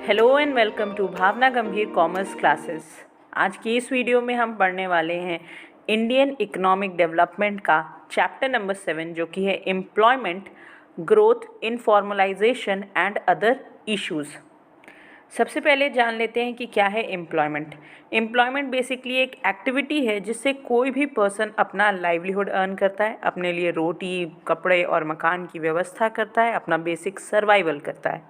Hello and welcome to भावना गंभीर commerce classes. आज की इस वीडियो में हम पढ़ने वाले हैं इंडियन इकोनॉमिक डेवलपमेंट का चैप्टर नंबर 7 जो कि है employment, growth, informalisation and other issues. सबसे पहले जान लेते हैं कि क्या है एम्प्लॉयमेंट। एम्प्लॉयमेंट बेसिकली एक एक्टिविटी है जिससे कोई भी पर्सन अपना लाइवलीहुड अर्न करता है, अपने लिए रोटी, कपड़े और मकान की व्यवस्था करता है, अपना बेसिक सर्वाइवल करता है।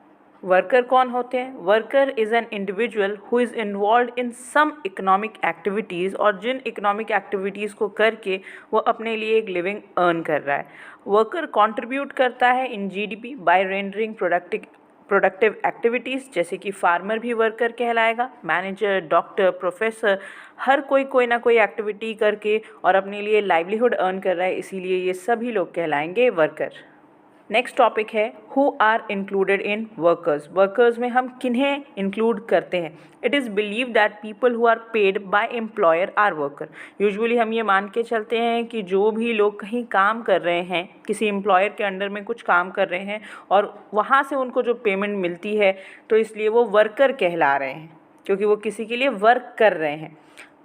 वर्कर कौन होते हैं? Worker is an individual who is involve in some economic activities, और जिन इकोनॉमिक एक्टिविटीज़ को करके वो अपने लिए एक लिविंग अर्न कर रहा है। वर्कर कंट्रीब्यूट करता है in GDP bye rendering productive activities, जैसे कि फार्मर भी वर्कर कहलाएगा, मैनेजर, डॉक्टर, प्रोफेसर, हर कोई ना कोई एक्टिविटी करके और अपने लिए लाइवलीहुड अर्न कर रहा है, इसीलिए ये सभी लोग कहलाएंगे वर्कर। नेक्स्ट टॉपिक है who are included in workers. Workers में हम किन्हें इंक्लूड करते हैं? It is believe that people who are paid by employer are worker. Usually हम ये मान के चलते हैं कि जो भी लोग कहीं काम कर रहे हैं, किसी एम्प्लॉयर के अंडर में कुछ काम कर रहे हैं और वहाँ से उनको जो पेमेंट मिलती है, तो इसलिए वो वर्कर कहला रहे हैं क्योंकि वो किसी के लिए वर्क कर रहे हैं।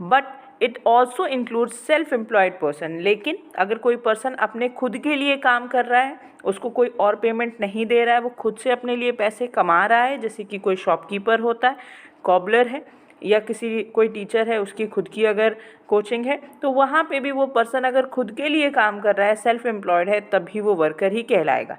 But it also include self employed person. लेकिन अगर कोई पर्सन अपने खुद के लिए काम कर रहा है, उसको कोई और पेमेंट नहीं दे रहा है, वो खुद से अपने लिए पैसे कमा रहा है, जैसे कि कोई शॉपकीपर होता है, कॉबलर है, या कोई टीचर है, उसकी खुद की अगर कोचिंग है, तो वहाँ पे भी वो पर्सन अगर खुद के लिए काम कर रहा है, सेल्फ एम्प्लॉयड है, तभी वो वर्कर ही कहलाएगा।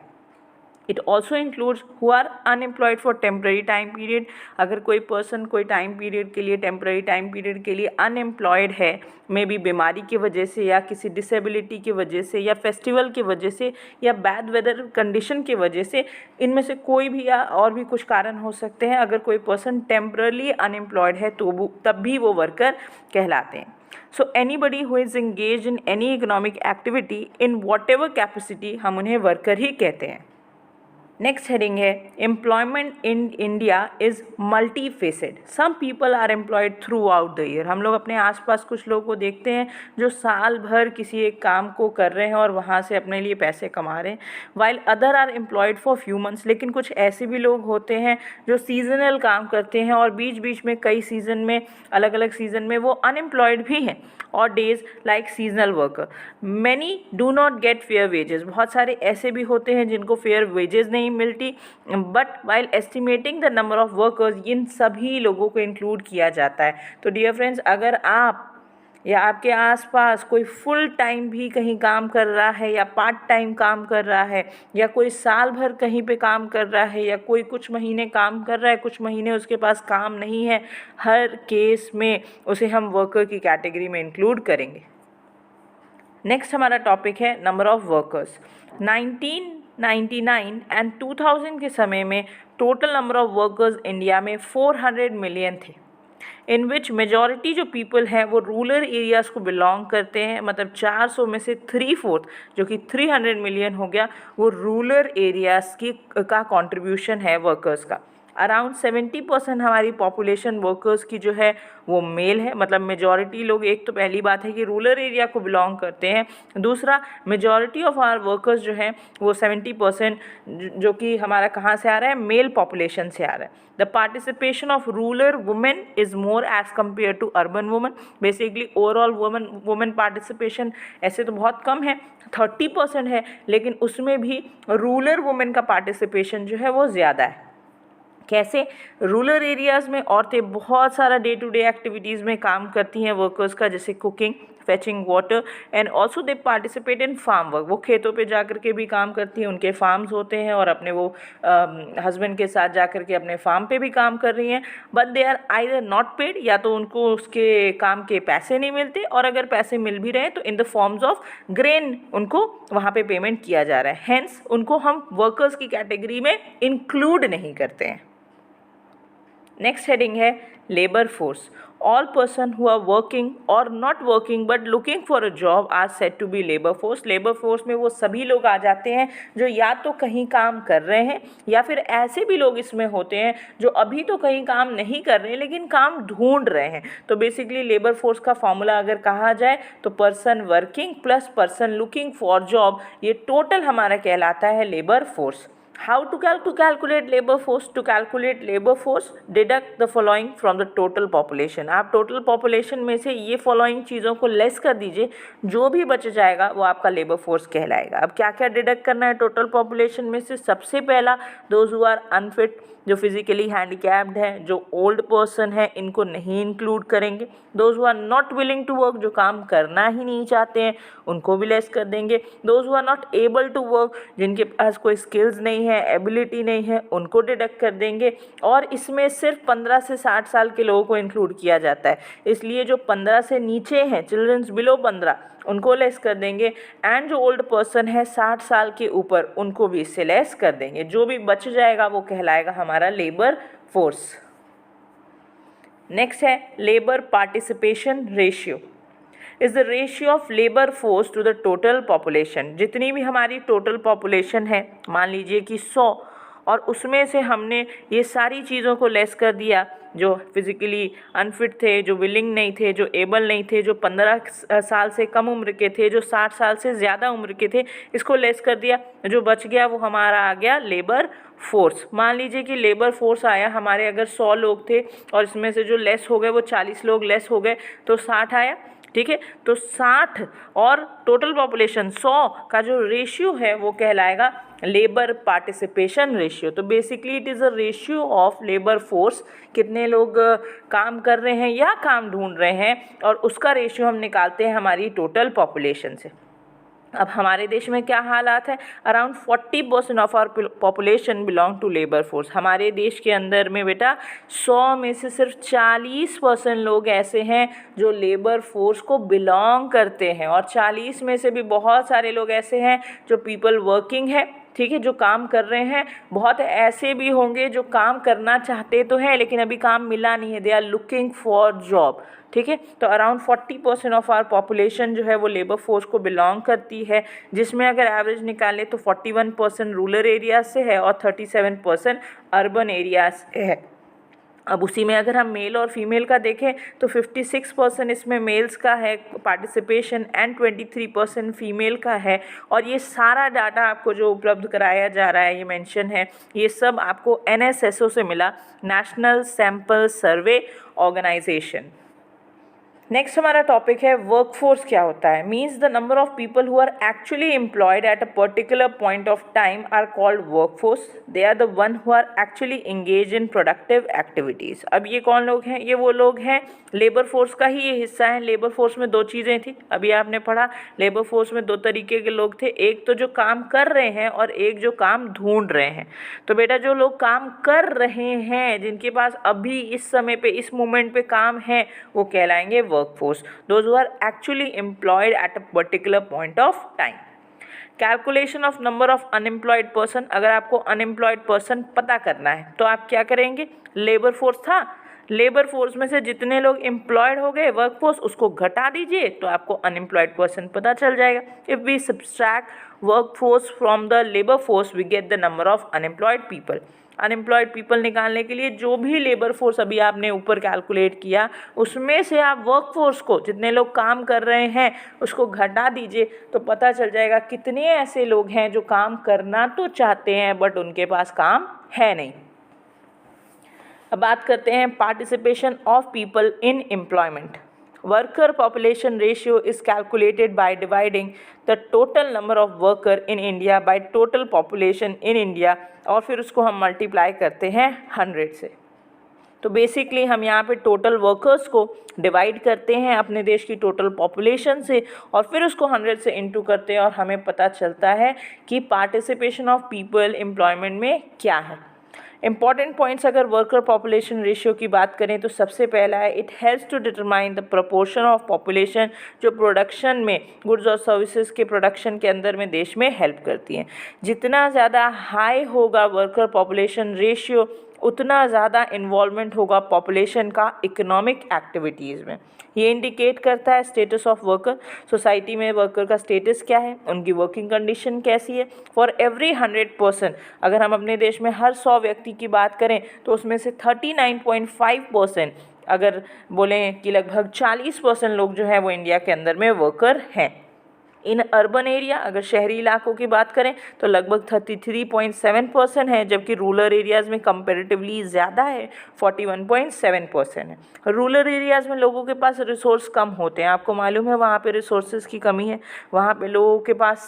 It also includes who are unemployed for temporary time period. अगर कोई पर्सन कोई टाइम पीरियड के लिए, टेम्प्रेरी टाइम पीरियड के लिए अनएम्प्लॉयड है, मे बी बीमारी की वजह से या किसी डिसेबिलिटी की वजह से या फेस्टिवल की वजह से या बैड वेदर कंडीशन की वजह से, इनमें से कोई भी या और भी कुछ कारण हो सकते हैं, अगर कोई पर्सन टेम्परली अनएम्प्लॉयड है तो तब भी वो वर्कर कहलाते हैं। So anybody who is engaged in any economic activity in whatever capacity, हम उन्हें वर्कर ही कहते हैं। नेक्स्ट हेडिंग है employment in India is multifaceted. Some people are employed throughout the year. हम लोग अपने आसपास कुछ लोगों को देखते हैं जो साल भर किसी एक काम को कर रहे हैं और वहाँ से अपने लिए पैसे कमा रहे हैं, while other are employed for few months. लेकिन कुछ ऐसे भी लोग होते हैं जो सीजनल काम करते हैं और बीच बीच में कई सीज़न में, अलग अलग सीज़न में वो अनएम्प्लॉयड भी हैं, और days like seasonal worker. Many do not gate fair wages. बहुत सारे ऐसे भी होते हैं जिनको फेयर वेजेस नहीं मिलती। But while estimating the number of workers, इन सभी लोगों को इंक्लूड किया जाता है। तो डियर फ्रेंड्स, अगर आप या आपके आसपास कोई फुल टाइम भी कहीं काम कर रहा है या पार्ट टाइम काम कर रहा है या कोई साल भर कहीं पे काम कर रहा है या कोई कुछ महीने काम कर रहा है, कुछ महीने उसके पास काम नहीं है, हर केस में उसे हम वर्कर की कैटेगरी में इंक्लूड करेंगे। नेक्स्ट हमारा टॉपिक है नंबर ऑफ वर्कर्स। 1999 एंड 2000 के समय में total number of workers India में 400 मिलियन थे, इन विच मेजॉरिटी जो पीपल हैं वो रूरल एरियाज़ को बिलोंग करते हैं। मतलब 400 में से 3/4 जो कि 300 मिलियन हो गया, वो रूरल एरियाज़ का कंट्रीब्यूशन है वर्कर्स का। अराउंड 70% हमारी पॉपुलेशन वर्कर्स की जो है वो मेल है। मतलब मेजॉरिटी लोग, एक तो पहली बात है कि रूरल एरिया को बिलोंग करते हैं, दूसरा मेजॉरिटी ऑफ आवर वर्कर्स जो हैं वो 70% जो कि हमारा कहाँ से आ रहा है, मेल पॉपुलेशन से आ रहा है। The participation of rural women is more as compare to urban women. Basically overall women participation ऐसे तो बहुत कम है, 30% है, लेकिन उसमें भी रूरल वुमेन का पार्टिसिपेशन जो है वो ज़्यादा है। कैसे? रूरल एरियाज़ में औरतें बहुत सारा डे टू डे एक्टिविटीज़ में काम करती हैं वर्कर्स का, जैसे cooking, fetching water, and also they participate in farm work. वो खेतों पे जा कर के भी काम करती हैं, उनके फार्म्स होते हैं और अपने वो हस्बैंड के साथ जा कर के अपने फार्म पे भी काम कर रही हैं। But they are either not paid, या तो उनको उसके काम के पैसे नहीं मिलते, और अगर पैसे मिल भी रहे हैं तो in the forms of grain उनको वहाँ पे पेमेंट किया जा रहा है। हेंस उनको हम वर्कर्स की कैटेगरी में इंक्लूड नहीं करते हैं। नेक्स्ट हेडिंग है labour force. All person who are working और not working but looking for a job are said to be labour force. Labour force में वो सभी लोग आ जाते हैं जो या तो कहीं काम कर रहे हैं, या फिर ऐसे भी लोग इसमें होते हैं जो अभी तो कहीं काम नहीं कर रहे हैं लेकिन काम ढूंढ रहे हैं। तो बेसिकली लेबर फोर्स का फॉर्मूला अगर कहा जाए तो person working plus person looking for job, ये टोटल हमारा कहलाता है labour force. How to calculate labor force? To calculate labor force, deduct the following from the total population. आप total population में से ये following चीज़ों को लेस कर दीजिए, जो भी बच जाएगा वो आपका labor force कहलाएगा। अब क्या क्या डिडक्ट करना है total population में से? सबसे पहला those who are unfit, जो फिजिकली हैंडीकैप्ड है, जो ओल्ड पर्सन है, इनको नहीं इंक्लूड करेंगे। Those who are not willing to work, जो काम करना ही नहीं चाहते हैं, उनको भी लेस कर देंगे। Those who are not able to work, जिनके पास कोई स्किल्स नहीं है, एबिलिटी नहीं है, उनको डिडक्ट कर देंगे। और इसमें सिर्फ 15 से 60 साल के लोगों को इंक्लूड किया जाता है, इसलिए जो 15 से नीचे हैं, चिल्ड्रंस बिलो 15, उनको लेस कर देंगे। एंड जो ओल्ड पर्सन है 60 साल के ऊपर, उनको भी इससे लेस कर देंगे। जो भी बच जाएगा वो कहलाएगा हमारा लेबर फोर्स। नेक्स्ट है labour participation ratio. Is the ratio of labour force to the total population. जितनी भी हमारी टोटल पॉपुलेशन है, मान लीजिए कि 100, और उसमें से हमने ये सारी चीज़ों को लेस कर दिया, जो फिज़िकली अनफिट थे, जो विलिंग नहीं थे, जो एबल नहीं थे, जो 15 साल से कम उम्र के थे, जो 60 साल से ज़्यादा उम्र के थे, इसको लेस कर दिया। जो बच गया वो हमारा आ गया लेबर फोर्स। मान लीजिए कि लेबर फोर्स आया हमारे, अगर 100 लोग थे और इसमें से जो लेस हो गए वो 40 लोग लेस हो गए, तो 60 आया। ठीक है, तो 60 और टोटल पॉपुलेशन 100 का जो रेशियो है वो कहलाएगा लेबर पार्टिसिपेशन रेशियो। तो basically it is a ratio of labour force, कितने लोग काम कर रहे हैं या काम ढूंढ रहे हैं, और उसका रेशियो हम निकालते हैं हमारी टोटल पॉपुलेशन से। अब हमारे देश में क्या हालात है? Around 40% of our population belong to labour force. हमारे देश के अंदर में बेटा 100 में से सिर्फ 40% लोग ऐसे हैं जो लेबर फोर्स को बिलोंग करते हैं, और 40 में से भी बहुत सारे लोग ऐसे हैं जो पीपल वर्किंग है, ठीक है, जो काम कर रहे हैं। बहुत ऐसे भी होंगे जो काम करना चाहते तो हैं लेकिन अभी काम मिला नहीं है, they are looking for job. ठीक है, तो अराउंड 40% ऑफ आवर पॉपुलेशन जो है वो लेबर फोर्स को बिलोंग करती है, जिसमें अगर एवरेज निकालें तो 41% रूरल एरिया से है और 37% अर्बन एरिया से है। अब उसी में अगर हम मेल और फीमेल का देखें तो 56% इसमें मेल्स का है पार्टिसिपेशन एंड 23% फीमेल का है। और ये सारा डाटा आपको जो उपलब्ध कराया जा रहा है, ये मेंशन है, ये सब आपको NSSO से मिला, national sample survey organisation. Next हमारा टॉपिक है वर्कफोर्स क्या होता है। Means the number of people who are actually employed at a particular point of time are called workforce. They are the one who are actually engage in productive activities. अब ये कौन लोग हैं? ये वो लोग हैं, लेबर फोर्स का ही ये हिस्सा है। लेबर फोर्स में दो चीज़ें थी, अभी आपने पढ़ा, लेबर फोर्स में दो तरीके के लोग थे, एक तो जो काम कर रहे हैं और एक जो काम ढूंढ रहे हैं। तो बेटा जो लोग काम कर रहे हैं, जिनके पास अभी इस समय पे इस मोमेंट पे काम है, वो कहलाएंगे workforce, those who are actually employed at a particular point of time. Calculation of number of unemployed person. अगर आपको अनएम्प्लॉयड पर्सन पता करना है तो आप क्या करेंगे? लेबर फोर्स था, लेबर फोर्स में से जितने लोग एम्प्लॉयड हो गए वर्कफोर्स, उसको घटा दीजिए तो आपको अनएम्प्लॉयड पर्सन पता चल जाएगा। If we subtract workforce from the labour force we get the number of unemployed people. Unemployed people निकालने के लिए जो भी लेबर फोर्स अभी आपने ऊपर कैलकुलेट किया, उसमें से आप वर्क फोर्स को, जितने लोग काम कर रहे हैं, उसको घटा दीजिए तो पता चल जाएगा कितने ऐसे लोग हैं जो काम करना तो चाहते हैं बट उनके पास काम है नहीं। अब बात करते हैं participation of people in employment. Worker population ratio is calculated by dividing the total number of worker in India by total population in India, और फिर उसको हम मल्टीप्लाई करते हैं 100 से। तो बेसिकली हम यहाँ पे टोटल वर्कर्स को डिवाइड करते हैं अपने देश की टोटल पॉपुलेशन से, और फिर उसको 100 से इंटू करते हैं, और हमें पता चलता है कि पार्टिसिपेशन ऑफ पीपल एम्प्लॉयमेंट में क्या है। इंपॉर्टेंट पॉइंट्स अगर वर्कर पॉपुलेशन रेशियो की बात करें तो सबसे पहला है, it helps to determine the proportion of population जो प्रोडक्शन में, गुड्स और सर्विसेज के प्रोडक्शन के अंदर में देश में हेल्प करती हैं। जितना ज़्यादा हाई होगा वर्कर पॉपुलेशन रेशियो, उतना ज़्यादा इन्वॉल्वमेंट होगा पॉपुलेशन का इकोनॉमिक एक्टिविटीज़ में। ये इंडिकेट करता है स्टेटस ऑफ वर्कर, सोसाइटी में वर्कर का स्टेटस क्या है, उनकी वर्किंग कंडीशन कैसी है। फॉर एवरी 100%, अगर हम अपने देश में हर 100 व्यक्ति की बात करें तो उसमें से 39.5%, अगर बोलें कि लगभग 40% लोग जो है वो इंडिया के अंदर में वर्कर हैं। इन अर्बन एरिया, अगर शहरी इलाकों की बात करें तो लगभग 33.7% है, जबकि रूरल एरियाज़ में कंपैरेटिवली ज़्यादा है, 41.7% है। रूरल एरियाज़ में लोगों के पास रिसोर्स कम होते हैं, आपको मालूम है वहाँ पे रिसोर्सेज की कमी है, वहाँ पे लोगों के पास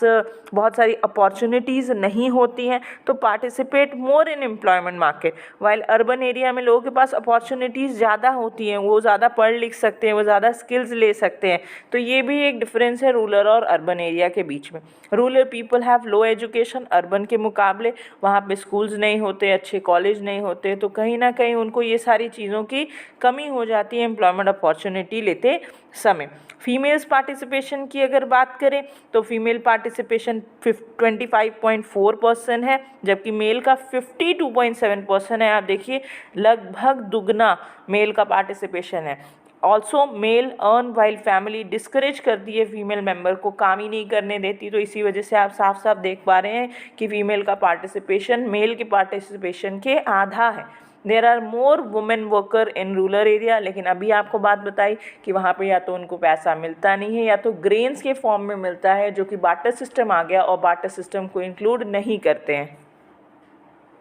बहुत सारी अपॉर्चुनिटीज़ नहीं होती हैं, तो participate more in employment market. While urban area में लोगों के पास अपॉर्चुनिटीज़ ज़्यादा होती हैं, वो ज़्यादा पढ़ लिख सकते हैं, वो ज़्यादा स्किल्स ले सकते हैं। तो ये भी एक डिफरेंस है रूरल और अर्बन एरिया के बीच में। Rural people have low education, urban के मुकाबले वहाँ पे स्कूल्स नहीं होते, अच्छे कॉलेज नहीं होते, तो कहीं ना कहीं उनको ये सारी चीज़ों की कमी हो जाती है एम्प्लॉयमेंट अपॉर्चुनिटी लेते समय। फीमेल्स पार्टिसिपेशन की अगर बात करें तो फीमेल पार्टिसिपेशन 25.4% है, जबकि मेल का 52.7% है। आप देखिए लगभग दुगना मेल का पार्टिसिपेशन है। Also male earn while family discourage करती है फीमेल मेंबर को, काम ही नहीं करने देती, तो इसी वजह से आप साफ साफ देख पा रहे हैं कि फीमेल का पार्टिसिपेशन मेल के पार्टिसिपेशन के आधा है। There are more women worker in rural area, लेकिन अभी आपको बात बताई कि वहाँ पे या तो उनको पैसा मिलता नहीं है या तो ग्रेन्स के फॉर्म में मिलता है, जो कि बार्टर सिस्टम आ गया और बार्टर सिस्टम को इंक्लूड नहीं करते हैं।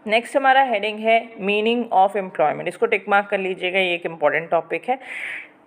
नेक्स्ट हमारा हेडिंग है मीनिंग ऑफ एम्प्लॉयमेंट, इसको टिक मार्क कर लीजिएगा, ये एक इम्पॉर्टेंट टॉपिक है।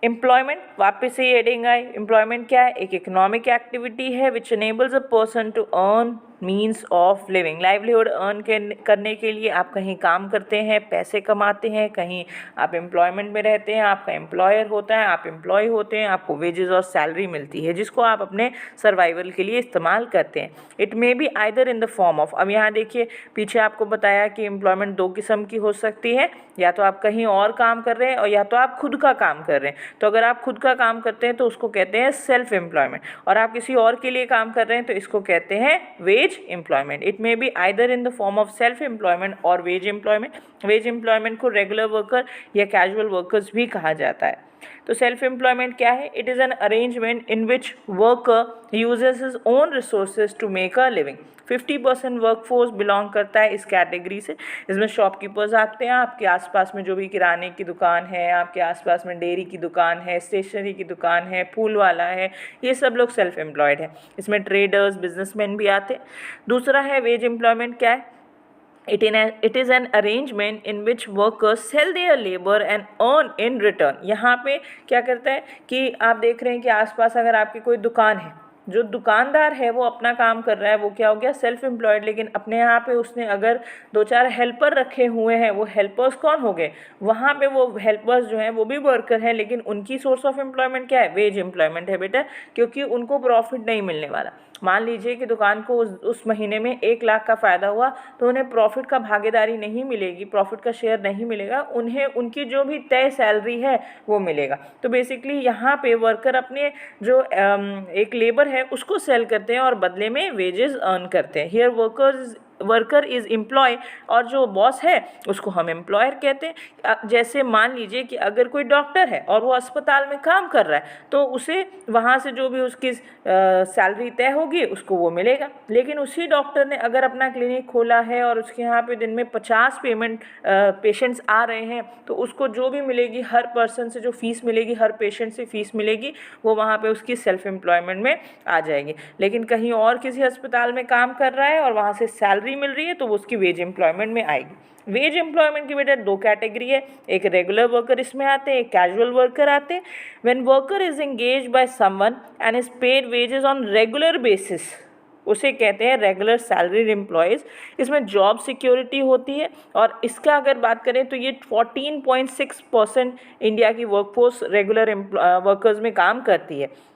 एम्प्लॉयमेंट, वापस से हेडिंग आई, एम्प्लॉयमेंट क्या है? एक इकोनॉमिक एक्टिविटी है which enables a person to earn means of living. Livelihood earn करने के लिए आप कहीं काम करते हैं, पैसे कमाते हैं, कहीं आप एम्प्लॉयमेंट में रहते हैं, आपका एम्प्लॉयर होता है, आप एम्प्लॉय होते हैं, आपको वेजेस और सैलरी मिलती है जिसको आप अपने सर्वाइवल के लिए इस्तेमाल करते हैं। It may be either in the form of, अब यहाँ देखिए पीछे आपको बताया कि एम्प्लॉयमेंट दो किस्म की हो सकती है, या तो आप कहीं और काम कर रहे हैं और या तो आप खुद का काम कर रहे हैं। तो अगर आप खुद का काम करते हैं तो उसको कहते हैं सेल्फ एम्प्लॉयमेंट, और आप किसी और के लिए काम कर रहे हैं तो इसको कहते हैं wage employment. It may be either in the form of self employment और वेज एम्प्लॉयमेंट। वेज एम्प्लॉयमेंट को रेगुलर वर्कर या कैजुअल वर्कर्स भी कहा जाता है। तो सेल्फ एम्प्लॉयमेंट क्या है? It is an arrangement in which worker uses his own resources to make a living. 50% workforce belong करता है इस कैटेगरी से। इसमें शॉपकीपर्स आते हैं, आपके आसपास में जो भी किराने की दुकान है, आपके आसपास में डेयरी की दुकान है, स्टेशनरी की दुकान है, फूल वाला है, ये सब लोग सेल्फ एम्प्लॉयड हैं। इसमें ट्रेडर्स, बिजनेसमैन भी आते हैं। दूसरा है वेज एम्प्लॉयमेंट, क्या है? It is an arrangement in which workers sell their labor and earn in return। यहाँ पे क्या करता है कि आप देख रहे हैं कि आसपास अगर आपकी कोई दुकान है, जो दुकानदार है वो अपना काम कर रहा है, वो क्या हो गया? Self employed. लेकिन अपने यहाँ पे उसने अगर 2-4 हेल्पर रखे हुए हैं, वो हेल्पर्स कौन हो गए? वहाँ पे वो हेल्पर्स जो हैं वो भी वर्कर हैं, लेकिन उनकी सोर्स ऑफ एम्प्लॉयमेंट क्या है? वेज एम्प्लॉयमेंट है बेटा, क्योंकि उनको प्रॉफिट नहीं मिलने वाला। मान लीजिए कि दुकान को उस महीने में 1 लाख का फ़ायदा हुआ, तो उन्हें प्रॉफिट का भागीदारी नहीं मिलेगी, प्रॉफिट का शेयर नहीं मिलेगा, उन्हें उनकी जो भी तय सैलरी है वो मिलेगा। तो बेसिकली यहाँ पे वर्कर अपने जो एक लेबर है उसको सेल करते हैं और बदले में वेजेस अर्न करते हैं। हियर वर्कर इज़ एम्प्लॉय, और जो बॉस है उसको हम एम्प्लॉयर कहते हैं। जैसे मान लीजिए कि अगर कोई डॉक्टर है और वो अस्पताल में काम कर रहा है, तो उसे वहाँ से जो भी उसकी सैलरी तय होगी उसको वो मिलेगा। लेकिन उसी डॉक्टर ने अगर अपना क्लिनिक खोला है और उसके यहाँ पे दिन में 50 पेशेंट्स आ रहे हैं, तो उसको जो भी मिलेगी, हर पर्सन से जो फीस मिलेगी, हर पेशेंट से फीस मिलेगी, वो वहाँ पे उसकी सेल्फ एम्प्लॉयमेंट में आ जाएगी। लेकिन कहीं और किसी अस्पताल में काम कर रहा है और वहाँ से सैलरी मिल रही है, तो वो उसकी वेज एम्प्लॉयमेंट में आएगी। वेज एम्प्लॉयमेंट की बेटा 2 कैटेगरी है, एक रेगुलर वर्कर इसमें आते हैं, एक कैजुअल वर्कर आते हैं। When worker is engaged by someone and is paid wages on regular basis, उसे कहते हैं रेगुलर सैलरीड एम्प्लॉयज़। इसमें जॉब सिक्योरिटी होती है, और इसका अगर बात करें तो ये 14.6% इंडिया की वर्कफोर्स रेगुलर वर्कर्स में काम करती है।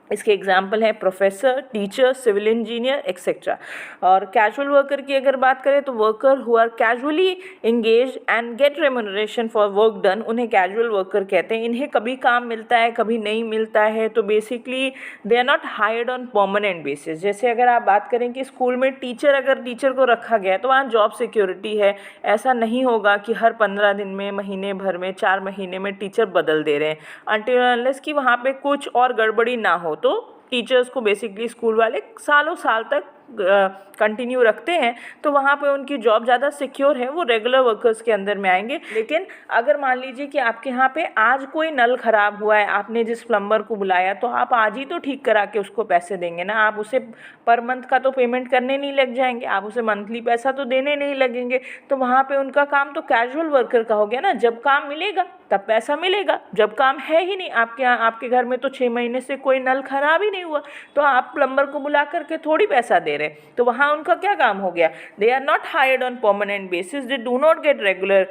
इसके एग्जाम्पल हैं professor, teacher, civil engineer et cetera. और कैजुअल वर्कर की अगर बात करें तो worker who are casually engage and get remuneration for work done, उन्हें कैजुअल वर्कर कहते हैं। इन्हें कभी काम मिलता है, कभी नहीं मिलता है, तो basically they are not hired on permanent basis. जैसे अगर आप बात करें कि स्कूल में अगर टीचर को रखा गया है तो वहाँ जॉब सिक्योरिटी है। ऐसा नहीं होगा कि हर 15 दिन में, महीने भर में, 4 महीने में टीचर बदल दे रहे हैं, अनटिल अनलेस कि वहाँ पे कुछ और गड़बड़ी ना हो। तो टीचर्स को बेसिकली स्कूल वाले सालों साल तक कंटिन्यू रखते हैं तो वहाँ पे उनकी जॉब ज़्यादा सिक्योर है, वो रेगुलर वर्कर्स के अंदर में आएंगे। लेकिन अगर मान लीजिए कि आपके यहाँ पे आज कोई नल ख़राब हुआ है, आपने जिस प्लम्बर को बुलाया तो आप आज ही तो ठीक करा के उसको पैसे देंगे ना, आप उसे पर मंथ का तो पेमेंट करने नहीं लग जाएंगे, आप उसे मंथली पैसा तो देने नहीं लगेंगे। तो वहाँ पे उनका काम तो कैजुअल वर्कर का हो गया ना, जब काम मिलेगा तब पैसा मिलेगा, जब काम है ही नहीं, आपके घर में तो 6 महीने से कोई नल खराब ही नहीं हुआ, तो आप प्लम्बर को बुला करके थोड़ी पैसा दे रहे, तो वहाँ उनका क्या काम हो गया। They are not hired on permanent basis, they do not get regular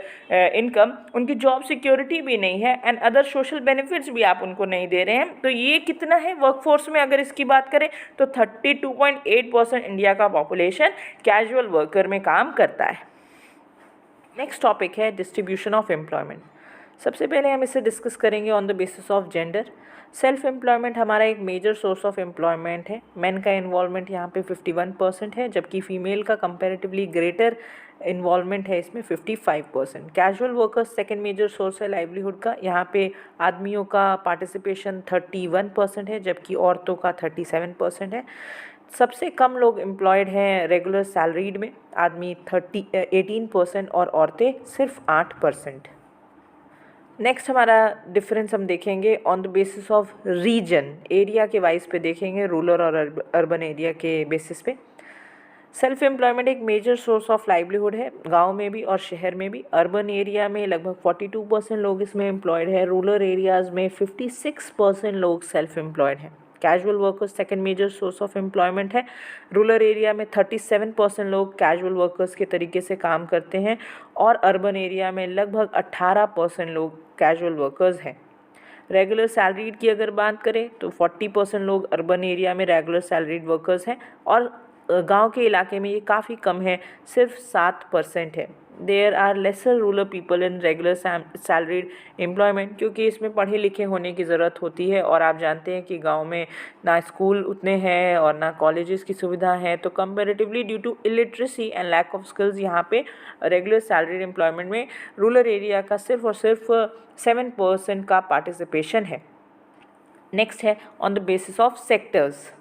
income, उनकी जॉब सिक्योरिटी भी नहीं है एंड अदर सोशल बेनिफिट्स भी आप उनको नहीं दे रहे हैं। तो ये कितना है वर्कफोर्स में, अगर इसकी बात करें तो 32.8% इंडिया का पॉपुलेशन कैजुअल वर्कर में काम करता है। नेक्स्ट टॉपिक है डिस्ट्रीब्यूशन ऑफ एम्प्लॉयमेंट। सबसे पहले हम इसे डिस्कस करेंगे on the basis of gender. Self employment हमारा एक मेजर सोर्स ऑफ एम्प्लॉयमेंट है। मेन का इन्वॉल्वमेंट यहाँ पे 51% है, जबकि फीमेल का कंपैरेटिवली ग्रेटर इन्वॉल्वमेंट है इसमें 55%। Casual workers second major source है लाइवलीहुड का, यहाँ पे आदमियों का पार्टिसिपेशन 31% है, जबकि औरतों का 37% है। सबसे कम लोग एम्प्लॉयड हैं रेगुलर सैलरीड में, आदमी 18% और औरतें सिर्फ 8%। नेक्स्ट हमारा डिफरेंस हम देखेंगे on the basis of region, area के वाइज पे देखेंगे, रूरल और अर्बन एरिया के बेसिस पे। सेल्फ एम्प्लॉयमेंट एक मेजर सोर्स ऑफ लाइवलीहुड है, गांव में भी और शहर में भी। अर्बन एरिया में लगभग 42% लोग इसमें एम्प्लॉयड है, रूरल एरियाज़ में 56% लोग सेल्फ एम्प्लॉयड हैं। Casual workers second major source of employment है। रूरल एरिया में 37% लोग कैजुअल वर्कर्स के तरीके से काम करते हैं और अर्बन एरिया में लगभग 18% लोग कैजुअल वर्कर्स हैं। रेगुलर सैलरीड की अगर बात करें तो 40% लोग अर्बन एरिया में रेगुलर सैलरीड वर्कर्स हैं और गांव के इलाके में ये काफ़ी कम है, सिर्फ 7% है। There are lesser rural people in regular salaried employment, क्योंकि इसमें पढ़े लिखे होने की ज़रूरत होती है और आप जानते हैं कि गांव में ना स्कूल उतने हैं और ना कॉलेजेस की सुविधा है, तो comparatively due to illiteracy and lack of skills यहाँ पे रेगुलर सैलरीड एम्प्लॉयमेंट में रूरल एरिया का सिर्फ और सिर्फ 7% का पार्टिसिपेशन है। नेक्स्ट है on the basis of sectors.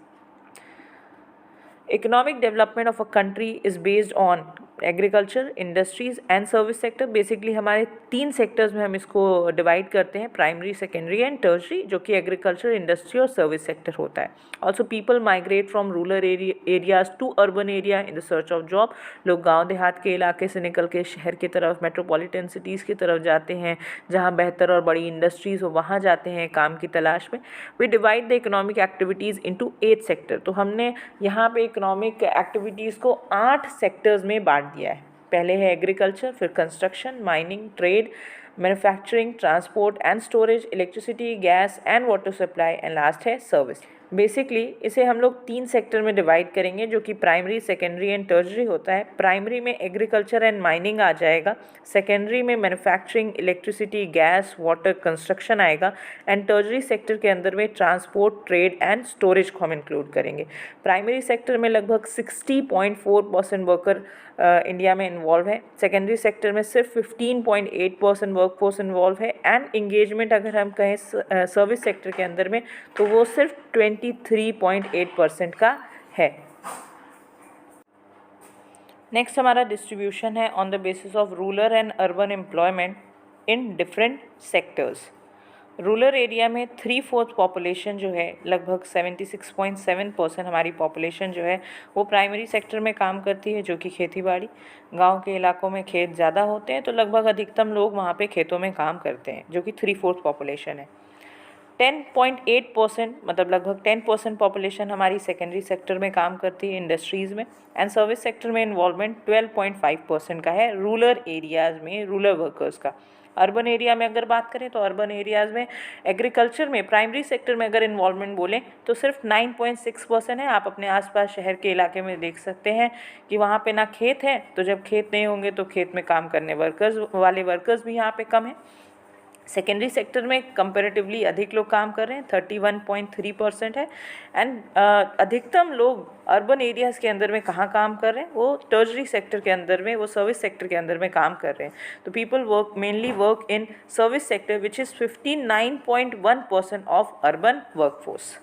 Economic development of a country is based on agriculture, industries and service sector. Basically हमारे 3 सेक्टर्स में हम इसको डिवाइड करते हैं, प्राइमरी, सेकेंडरी एंड टर्शरी, जो कि एग्रीकल्चर, इंडस्ट्री और सर्विस सेक्टर होता है। Also people migrate from rural areas to urban area in the search of job. लोग गांव देहात के इलाके से निकल के शहर की तरफ, मेट्रोपॉलिटन सिटीज़ की तरफ जाते हैं जहाँ बेहतर और बड़ी इंडस्ट्रीज़ हो, वहाँ जाते हैं काम की तलाश में। We divide the economic activities into 8 sector. तो हमने यहाँ पे इकोनॉमिक एक्टिविटीज़ को 8 सेक्टर्स में बांट दिया है। पहले है एग्रीकल्चर, फिर construction, mining, trade, manufacturing, transport and storage, electricity, gas and water supply and last है सर्विस। बेसिकली इसे हम लोग 3 सेक्टर में डिवाइड करेंगे, जो कि प्राइमरी, सेकेंडरी एंड टर्शरी होता है। प्राइमरी में एग्रीकल्चर एंड माइनिंग आ जाएगा, सेकेंडरी में manufacturing, electricity, gas, water, construction आएगा एंड टर्शरी सेक्टर के अंदर में ट्रांसपोर्ट, ट्रेड एंड स्टोरेज को हम इंक्लूड करेंगे। प्राइमरी सेक्टर में लगभग 60.4% वर्कर इंडिया में इन्वॉल्व है, सेकेंडरी सेक्टर में सिर्फ 15.8% वर्कफोर्स इन्वॉल्व है एंड इंगेजमेंट अगर हम कहें सर्विस सेक्टर के अंदर में तो वो सिर्फ 23.8% का है। नेक्स्ट हमारा डिस्ट्रीब्यूशन है on the basis of rural and urban employment in different sectors. Rural area में 3/4 पॉपुलेशन जो है, लगभग 76.7% हमारी पॉपुलेशन जो है वो प्राइमरी सेक्टर में काम करती है, जो कि खेतीबाड़ी। गांव के इलाकों में खेत ज़्यादा होते हैं तो लगभग अधिकतम लोग वहाँ पे खेतों में काम करते हैं, जो कि 3/4 पॉपुलेशन है। 10.8% मतलब लगभग 10% पॉपुलेशन हमारी सेकेंडरी सेक्टर में काम करती है, इंडस्ट्रीज़ में। एंड सर्विस सेक्टर में इन्वॉल्वमेंट 12.5% का है रूरल एरियाज़ में, रूरल वर्कर्स का। अर्बन एरिया में अगर बात करें तो अर्बन एरियाज़ में एग्रीकल्चर में, प्राइमरी सेक्टर में अगर इन्वॉल्वमेंट बोलें तो सिर्फ 9.6% है। आप अपने आसपास शहर के इलाके में देख सकते हैं कि वहाँ पे ना खेत है, तो जब खेत नहीं होंगे तो खेत में काम करने वाले वर्कर्स भी यहाँ पे कम है। सेकेंडरी सेक्टर में कंपैरेटिवली अधिक लोग काम कर रहे हैं, 31.3% है। एंड अधिकतम लोग अर्बन एरियाज़ के अंदर में कहाँ काम कर रहे हैं, वो टर्शरी सेक्टर के अंदर में, वो सर्विस सेक्टर के अंदर में काम कर रहे हैं। तो people mainly work in service sector which is 59.1% of urban workforce.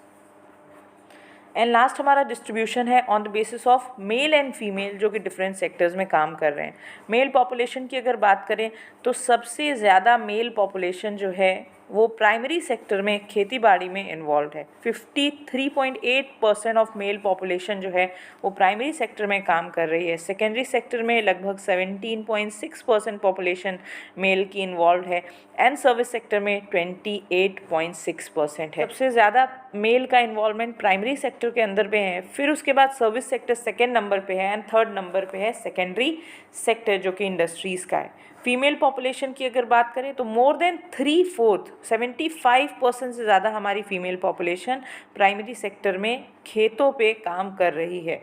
And last हमारा डिस्ट्रीब्यूशन है on the basis of male and female, जो कि डिफरेंट सेक्टर्स में काम कर रहे हैं। मेल पॉपुलेशन की अगर बात करें तो सबसे ज़्यादा मेल पॉपुलेशन जो है वो प्राइमरी सेक्टर में खेती बाड़ी में इन्वॉल्व है। 53.8% ऑफ मेल पॉपुलेशन जो है वो प्राइमरी सेक्टर में काम कर रही है। सेकेंडरी सेक्टर में लगभग 17.6% पॉपुलेशन मेल की इन्वॉल्व है एंड सर्विस सेक्टर में 28.6% है। सबसे ज़्यादा मेल का इन्वॉल्वमेंट प्राइमरी सेक्टर के अंदर पे है, फिर उसके बाद सर्विस सेक्टर सेकेंड नंबर पे है एंड थर्ड नंबर पे है सेकेंडरी सेक्टर जो कि इंडस्ट्रीज़ का है। फीमेल पॉपुलेशन की अगर बात करें तो मोर देन 3/4 75% से ज़्यादा हमारी फीमेल पॉपुलेशन प्राइमरी सेक्टर में खेतों पे काम कर रही है।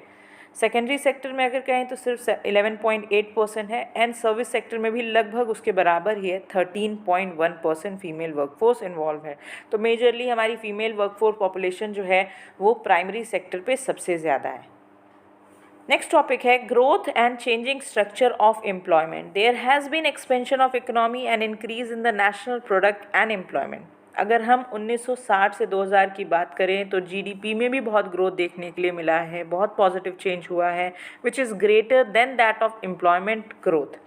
सेकेंडरी सेक्टर में अगर कहें तो सिर्फ 11.8% है एंड सर्विस सेक्टर में भी लगभग उसके बराबर ही है, 13.1% फीमेल वर्कफोर्स इन्वॉल्व है। तो मेजरली हमारी फीमेल वर्कफोर्स पॉपुलेशन जो है वो प्राइमरी सेक्टर पे सबसे ज़्यादा है। नेक्स्ट टॉपिक है growth and changing structure of employment. There has been expansion of economy and increase in the national product and employment. अगर हम 1960 से 2000 की बात करें तो जीडीपी में भी बहुत ग्रोथ देखने के लिए मिला है, बहुत पॉजिटिव चेंज हुआ है which is greater than that of employment growth.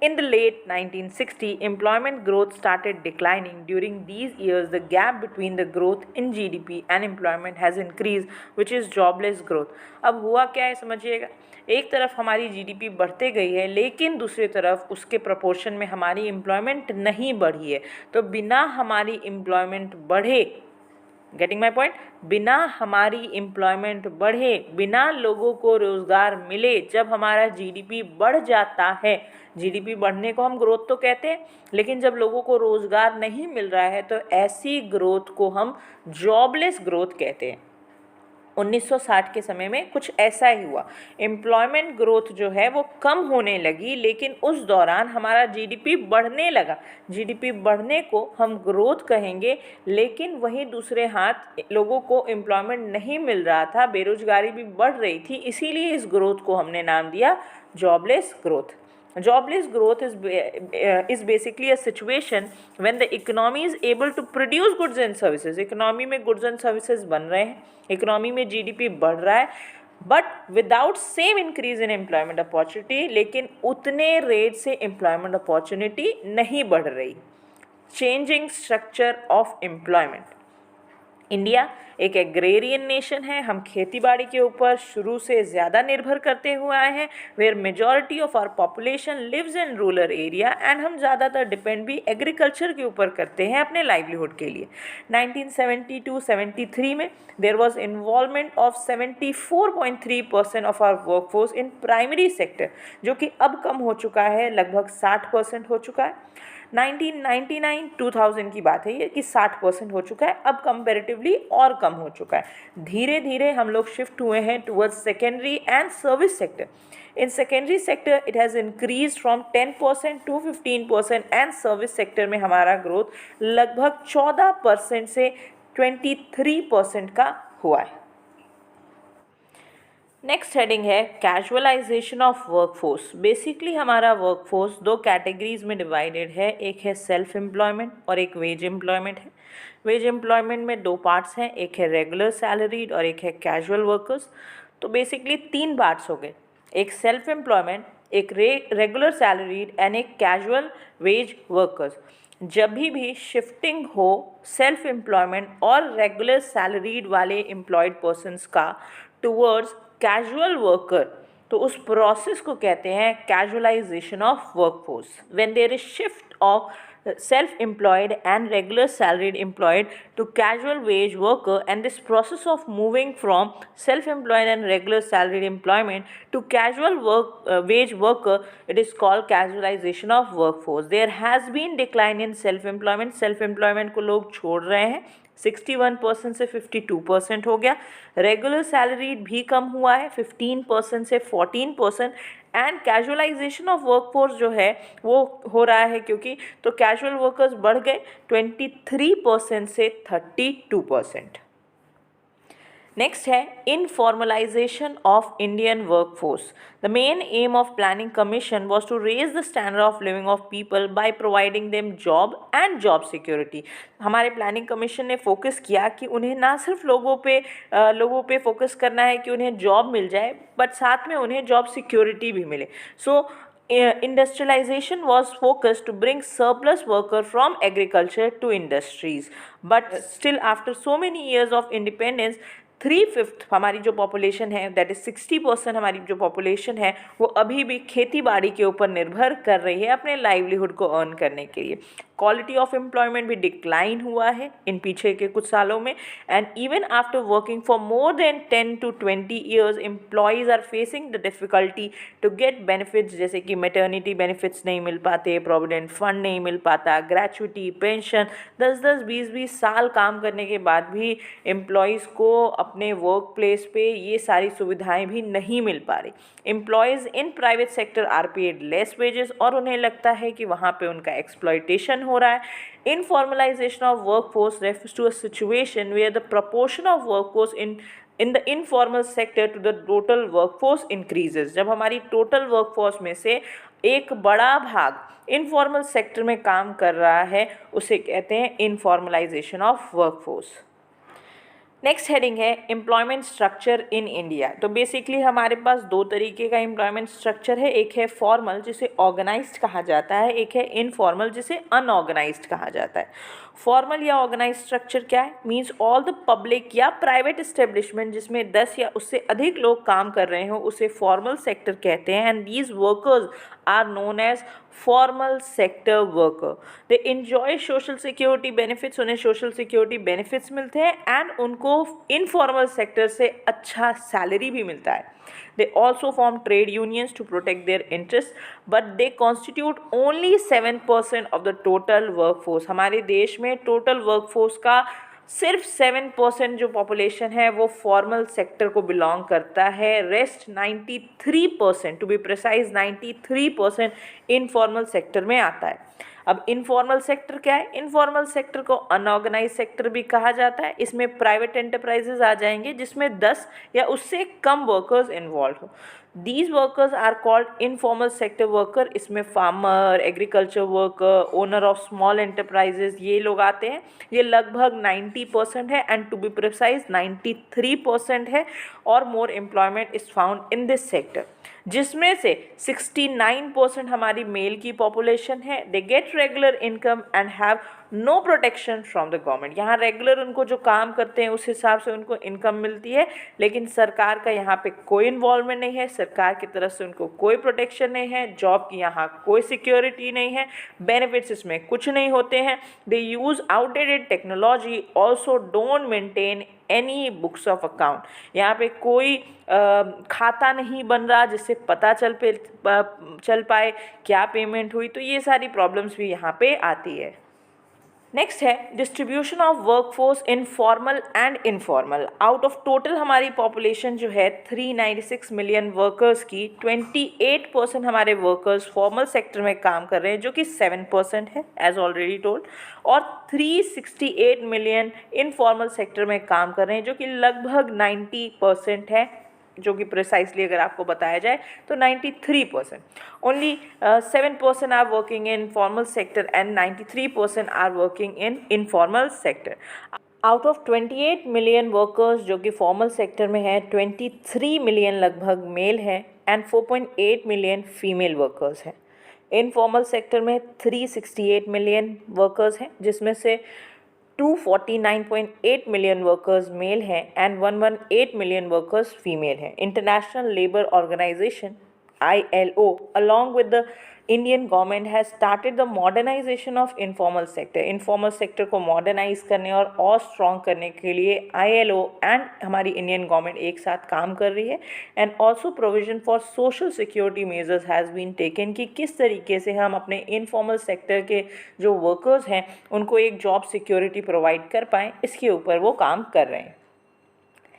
In the late 1960, employment growth started declining. During these years, the gap between the growth in GDP and employment has increased, which is jobless growth. अब हुआ क्या है समझिएगा, एक तरफ हमारी GDP बढ़ते गई है लेकिन दूसरी तरफ उसके प्रोपोर्शन में हमारी एम्प्लॉयमेंट नहीं बढ़ी है। तो बिना हमारी एम्प्लॉयमेंट बढ़े, गेटिंग माई पॉइंट, बिना हमारी एम्प्लॉयमेंट बढ़े, बिना लोगों को रोज़गार मिले, जब हमारा जीडीपी बढ़ जाता है, जीडीपी बढ़ने को हम ग्रोथ तो कहते हैं, लेकिन जब लोगों को रोज़गार नहीं मिल रहा है तो ऐसी ग्रोथ को हम जॉबलेस ग्रोथ कहते हैं। 1960 के समय में कुछ ऐसा ही हुआ, एम्प्लॉयमेंट ग्रोथ जो है वो कम होने लगी लेकिन उस दौरान हमारा जीडीपी बढ़ने लगा। जीडीपी बढ़ने को हम ग्रोथ कहेंगे, लेकिन वहीं दूसरे हाथ लोगों को एम्प्लॉयमेंट नहीं मिल रहा था, बेरोजगारी भी बढ़ रही थी, इसीलिए इस ग्रोथ को हमने नाम दिया jobless growth. Jobless growth is basically a situation when the economy is able to produce goods and services. Economy में गुड्स एंड सर्विसेज बन रहे हैं, इकोनॉमी में जीडीपी बढ़ रहा है, but without same increase in employment opportunity, लेकिन उतने रेट से एम्प्लॉयमेंट अपॉर्चुनिटी नहीं बढ़ रही। Changing structure of employment. India एक एग्रेरियन नेशन है, हम खेती बाड़ी के ऊपर शुरू से ज़्यादा निर्भर करते हुए आए हैं, where majority of our population lives in rural area and हम ज़्यादातर डिपेंड भी एग्रीकल्चर के ऊपर करते हैं अपने लाइवलीहुड के लिए। 1972-73 में there was involvement of 74.3% of our workforce in primary sector, जो कि अब कम हो चुका है, लगभग 60% हो चुका है। 1999-2000 की बात है ये कि 60% हो चुका है, अब कंपैरेटिवली और कम हो चुका है। धीरे धीरे हम लोग शिफ्ट हुए हैं towards secondary and service sector. In secondary sector it has increase from 10% to 15% and service sector में हमारा ग्रोथ लगभग 14% से 23% का हुआ है। नेक्स्ट हेडिंग है कैजुअलाइजेशन ऑफ वर्कफोर्स। बेसिकली हमारा वर्कफोर्स दो कैटेगरीज में डिवाइडेड है, एक है सेल्फ एम्प्लॉयमेंट और एक वेज एम्प्लॉयमेंट है। वेज एम्प्लॉयमेंट में दो पार्ट्स हैं, एक है रेगुलर सैलरीड और एक है कैजुअल वर्कर्स। तो बेसिकली तीन पार्ट्स हो गए, एक सेल्फ एम्प्लॉयमेंट, एक रेगुलर सैलरीड एंड एक कैजुअल वेज वर्कर्स। जब भी शिफ्टिंग हो सेल्फ एम्प्लॉयमेंट और रेगुलर सैलरीड वाले एम्प्लॉयड पर्सनस का टुवर्ड्स कैजुअल वर्कर, तो उस प्रोसेस को कहते हैं casualisation of workforce. When there is shift of self-employed and regular salaried employed to casual wage worker, and this process of moving from self-employed and regular salaried employment to casual wage worker, it is called casualization of workforce. There has been decline in self-employment. self-employment को लोग छोड़ रहे हैं, 61% से 52% हो गया। Regular salary भी कम हुआ है, 15% से 14%। एंड कैजुअलाइजेशन ऑफ वर्कफोर्स जो है वो हो रहा है क्योंकि तो कैजुअल वर्कर्स बढ़ गए 23% से 32%। नेक्स्ट है informalisation of Indian workforce. The main aim of planning commission was to raise the standard of living of people by providing them job and job security. हमारे प्लानिंग कमीशन ने focus किया कि उन्हें ना सिर्फ लोगों पे फोकस करना है कि उन्हें जॉब मिल जाए, बट साथ में उन्हें जॉब सिक्योरिटी भी मिले। सो industrialization was focused to bring surplus worker from agriculture to industries, but still after so many years of independence 3/5 हमारी जो पॉपुलेशन है, दैट इज 60% हमारी जो पॉपुलेशन है, वो अभी भी खेती बाड़ी के ऊपर निर्भर कर रही है अपने लाइवलीहुड को अर्न करने के लिए। क्वालिटी ऑफ एम्प्लॉयमेंट भी डिक्लाइन हुआ है इन पीछे के कुछ सालों में, and even after working for more than 10 to 20 years employees are facing the difficulty to get benefits, जैसे कि मैटर्निटी बेनिफिट्स नहीं मिल पाते, प्रोविडेंट फंड नहीं मिल पाता, ग्रेचुइटी, पेंशन। 10-10, 20-20 साल काम करने के बाद भी एम्प्लॉयज़ को अपने वर्क प्लेस पे ये सारी सुविधाएं भी नहीं मिल पा रही। Employees in private sector are paid less wages, और उन्हें लगता है कि वहाँ पे उनका एक्सप्लॉयटेशन हो रहा है। Informalisation of workforce refers to a situation where the proportion of workforce in the informal sector to the total workforce increases. जब हमारी टोटल वर्कफोर्स में से एक बड़ा भाग इनफॉर्मल सेक्टर में काम कर रहा है, उसे कहते हैं informalisation of workforce. Next heading है एम्प्लॉयमेंट स्ट्रक्चर इन इंडिया। तो बेसिकली हमारे पास दो तरीके का एम्प्लॉयमेंट स्ट्रक्चर है, एक है फॉर्मल जिसे ऑर्गेनाइज्ड कहा जाता है, एक है इनफॉर्मल जिसे अनऑर्गेनाइज्ड कहा जाता है। फॉर्मल या ऑर्गेनाइज्ड स्ट्रक्चर क्या है? मींस ऑल द पब्लिक या प्राइवेट एस्टेब्लिशमेंट जिसमें 10 या उससे अधिक लोग काम कर रहे हो उसे फॉर्मल सेक्टर कहते हैं, and these workers are known as formal sector worker. They enjoy social security benefits, उन्हें सोशल सिक्योरिटी बेनिफिट्स मिलते हैं, एंड उनको इनफॉर्मल सेक्टर से अच्छा सैलरी भी मिलता है। They also form trade unions to protect their interests, but they constitute only 7% of the total workforce. हमारे देश में टोटल वर्कफोर्स का सिर्फ 7% जो पॉपुलेशन है वो फॉर्मल सेक्टर को बिलोंग करता है। Rest 93%, to be precise 93% informal sector में आता है। अब इनफॉर्मल सेक्टर क्या है? इनफॉर्मल सेक्टर को अनऑर्गेनाइज सेक्टर भी कहा जाता है। इसमें प्राइवेट एंटरप्राइजेज आ जाएंगे जिसमें 10 या उससे कम वर्कर्स इन्वॉल्व हो। These workers are called informal sector worker. इसमें farmer, agriculture worker, owner of small enterprises, ये लोग आते हैं। ये लगभग 90% है, एंड टू बी प्रिसाइज 93% है, और more employment is found in this sector, जिसमें से 69% हमारी मेल की पॉपुलेशन है। They get regular income and have no protection from the government. यहाँ रेगुलर उनको जो काम करते हैं उस हिसाब से उनको इनकम मिलती है, लेकिन सरकार का यहाँ पे कोई इन्वॉल्वमेंट नहीं है, सरकार की तरफ से उनको कोई प्रोटेक्शन नहीं है, जॉब की यहाँ कोई सिक्योरिटी नहीं है, बेनिफिट्स इसमें कुछ नहीं होते हैं। They use outdated technology, also don't maintain any books of account. यहाँ पे कोई खाता नहीं बन रहा जिससे पता चल पाए क्या पेमेंट हुई, तो ये सारी प्रॉब्लम्स भी यहाँ पे आती है। नेक्स्ट है distribution of workforce in formal and informal. Out of total हमारी पॉपुलेशन जो है 396 मिलियन वर्कर्स की 28% हमारे वर्कर्स फॉर्मल सेक्टर में काम कर रहे हैं, जो कि 7% है एज ऑलरेडी टोल्ड, और 368 मिलियन इनफॉर्मल सेक्टर में काम कर रहे हैं, जो कि लगभग 90% है, जो कि प्रिसाइसली अगर आपको बताया जाए तो 93%। Only 7% are working in formal sector and 93% are working in informal sector. Out of 28 million workers जो कि फॉर्मल सेक्टर में है, 23 मिलियन लगभग मेल हैं एंड 4.8 मिलियन फीमेल वर्कर्स हैं। इनफॉर्मल सेक्टर में 368 मिलियन वर्कर्स हैं, जिसमें से 249.8 मिलियन वर्कर्स मेल हैं एंड 118 मिलियन वर्कर्स फीमेल हैं। International labour organisation ILO along with the Indian government has started the modernization of informal sector। Informal sector को modernise करने और स्ट्रॉन्ग करने के लिए ILO एंड हमारी इंडियन गवर्नमेंट एक साथ काम कर रही है, and also provision for social security measures has been taken कि किस तरीके से हम अपने इनफॉर्मल सेक्टर के जो वर्कर्स हैं उनको एक जॉब सिक्योरिटी प्रोवाइड कर पाएँ, इसके ऊपर वो काम कर रहे हैं।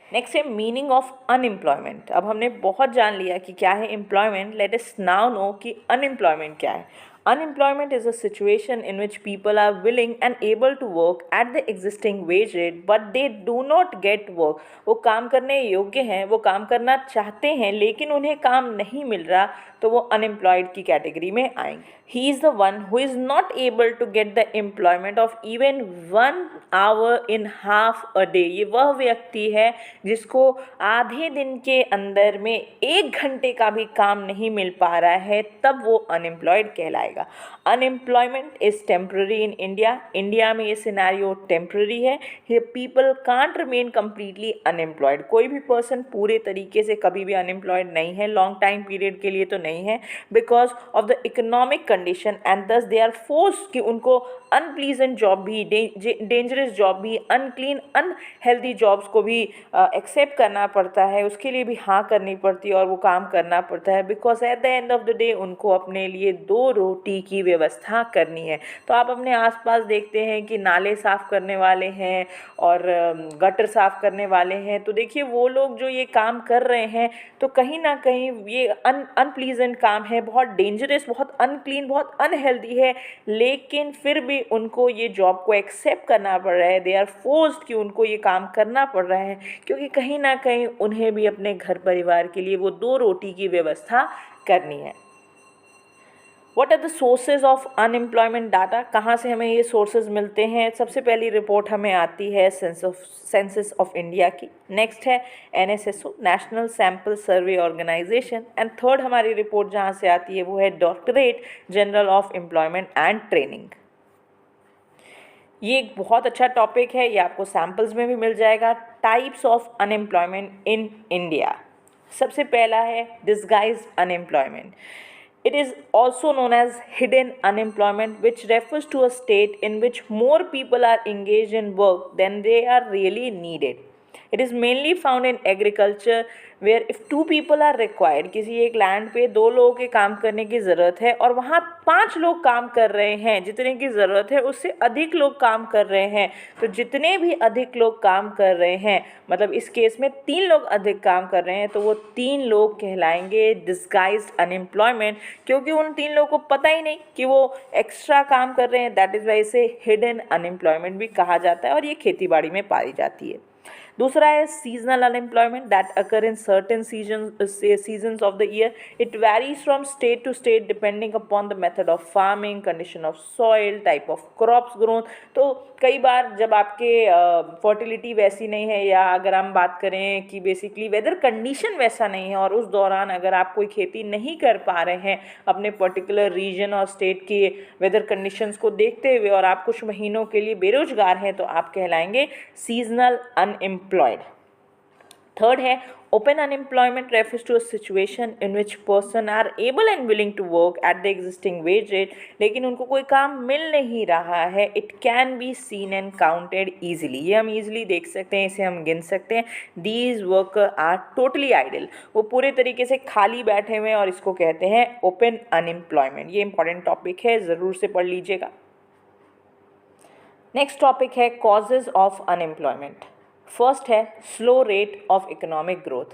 नेक्स्ट है मीनिंग ऑफ अनएम्प्लॉयमेंट। अब हमने बहुत जान लिया कि क्या है employment, let us now know कि अनएम्प्लॉयमेंट क्या है। Unemployment is a situation in which people are willing and able to work at the existing wage rate but they do not get work. वो काम करने योग्य हैं, वो काम करना चाहते हैं लेकिन उन्हें काम नहीं मिल रहा, तो वो अनएम्प्लॉयड की कैटेगरी में आएंगे. He is the one who is not able to get the employment of even 1 hour in half a day. ये वह व्यक्ति है जिसको आधे दिन के अंदर में 1 घंटे का भी काम नहीं मिल पा रहा है, तब वो अनएम्प्लॉयड कहलाएगा. Unemployment is temporary in India. India में ये सिनेरियो टेम्पररी है. ये people can't remain completely unemployed. कोई भी पर्सन पूरे तरीके से कभी भी अनएम्प्लॉयड नहीं है, लॉन्ग टाइम पीरियड के लिए तो नहीं है, because of the economic condition and दस दे आर फोर्स्ड कि उनको अनप्लीजेंट जॉब भी, डेंजरस जॉब भी, अनक्लीन अनहेल्दी जॉब्स को भी एक्सेप्ट करना पड़ता है, उसके लिए भी हाँ करनी पड़ती है और वो काम करना पड़ता है, because at the end of the day उनको अपने लिए 2 रोटी की व्यवस्था करनी है. तो आप अपने आसपास देखते हैं कि नाले साफ़ करने वाले हैं और गटर साफ़ करने वाले हैं, तो देखिए वो लोग जो ये काम कर रहे हैं तो कहीं ना कहीं ये अनप्लीजेंट काम है, बहुत डेंजरस, बहुत अनक्लीन, बहुत अनहेल्दी है, लेकिन फिर भी उनको ये जॉब को एक्सेप्ट करना पड़ रहा है. दे आर फोर्स्ड कि उनको ये काम करना पड़ रहा है, क्योंकि कहीं ना कहीं उन्हें भी अपने घर परिवार के लिए वो 2 रोटी की व्यवस्था करनी है. What are the sources of unemployment data? कहाँ से हमें ये sources मिलते हैं? सबसे पहली रिपोर्ट हमें आती है सेंसस ऑफ इंडिया की. नेक्स्ट है NSSO, national sample survey organisation. And third हमारी रिपोर्ट जहाँ से आती है वो है directorate general of employment and training. ये एक बहुत अच्छा टॉपिक है, ये आपको सैम्पल्स में भी मिल जाएगा. Types of unemployment in India. सबसे पहला है disguised unemployment. It is also known as hidden unemployment, which refers to a state in which more people are engaged in work than they are really needed. It is mainly found in agriculture, where if 2 people are required, किसी एक land पे 2 लोगों के काम करने की ज़रूरत है और वहाँ 5 लोग काम कर रहे हैं, जितने की ज़रूरत है उससे अधिक लोग काम कर रहे हैं, तो जितने भी अधिक लोग काम कर रहे हैं, मतलब इस केस में 3 लोग अधिक काम कर रहे हैं, तो वो 3 लोग कहलाएंगे डिस्गाइज्ड अनएम्प्लॉयमेंट, क्योंकि उन 3 लोगों को पता ही नहीं कि वो एक्स्ट्रा काम कर रहे हैं. दैट इज़ वाई इसे हिडन अनएम्प्लॉयमेंट भी कहा जाता है और ये खेती बाड़ी में पाई जाती है. दूसरा है seasonal unemployment, that occur in certain seasons of the year. It varies from state to state depending upon the method of farming, condition of soil, type of crops growth. तो कई बार जब आपके फर्टिलिटी वैसी नहीं है, या अगर हम बात करें कि बेसिकली वेदर कंडीशन वैसा नहीं है और उस दौरान अगर आप कोई खेती नहीं कर पा रहे हैं अपने पर्टिकुलर रीजन और स्टेट के वेदर कंडीशंस को देखते हुए और आप कुछ महीनों के लिए बेरोजगार हैं, तो आप कहलाएंगे सीजनल अनएम्प्लॉयड. थर्ड है open unemployment, refers to a situation in which person are able and willing to work at the existing wage rate, लेकिन उनको कोई काम मिल नहीं रहा है. It can be seen and counted easily. ये हम easily देख सकते हैं, इसे हम गिन सकते हैं. These workers are totally idle. वो पूरे तरीके से खाली बैठे हुए हैं और इसको कहते हैं open unemployment. ये इंपॉर्टेंट टॉपिक है, ज़रूर से पढ़ लीजिएगा. नेक्स्ट टॉपिक है causes of unemployment. फर्स्ट है slow rate of economic growth.